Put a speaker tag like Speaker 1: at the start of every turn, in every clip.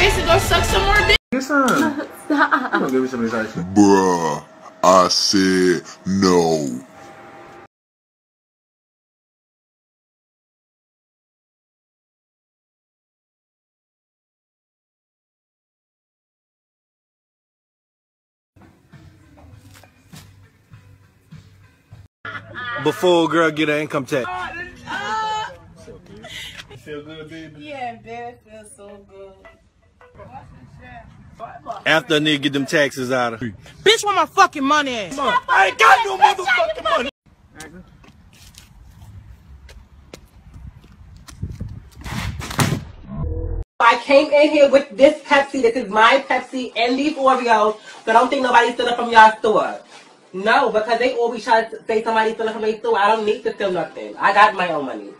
Speaker 1: face and go suck some more dick.
Speaker 2: Get some.
Speaker 1: Stop.
Speaker 2: I'm gonna give me some of this ice cream.
Speaker 3: Bruh, I said no.
Speaker 4: Before a girl get her income tax.
Speaker 2: You feel good, baby?
Speaker 1: Yeah, baby, it feels so good.
Speaker 4: After a nigga get them taxes out of her.
Speaker 1: Bitch, where my fucking money at?
Speaker 4: I ain't got no motherfucking money.
Speaker 5: I came in here with this Pepsi. This is my Pepsi and these Oreos. So don't think nobody's stealing from y'all store. No, because they always try to say somebody's stealing from their store. I don't need to steal nothing. I got my own money.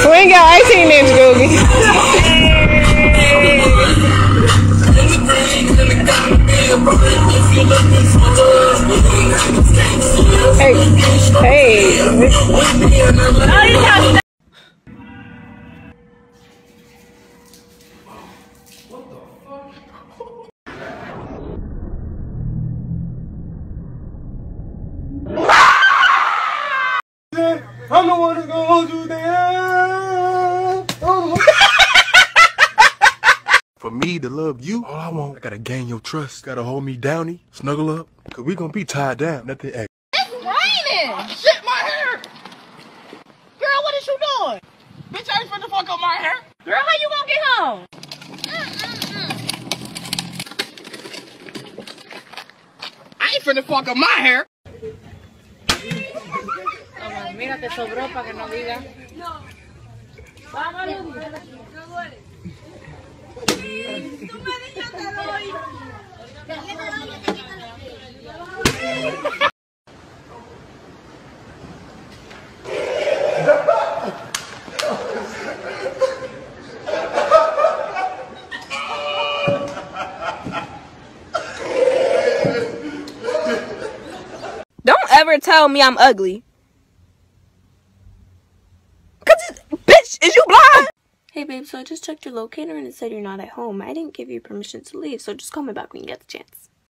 Speaker 1: We ain't got 18 inch Googie. Hey.
Speaker 4: I'm the one that's gonna hold you down. For me to love you, all I want, I gotta gain your trust. Gotta hold me downy, snuggle up, cause we gonna be tied down. Nothing extra.
Speaker 1: It's raining. Shit, my hair. Girl, what is you doing? Bitch, I ain't finna fuck up my hair. Girl, how you gonna get home? I ain't finna fuck up my hair.
Speaker 6: Mira, te sobró para que no diga. No. Tú me dices te doy.
Speaker 7: Don't ever tell me I'm ugly. Bitch, is you blind? Hey babe, so I just checked your locator and it said you're not at home. I didn't give you permission to leave, so just call me back when you get the chance.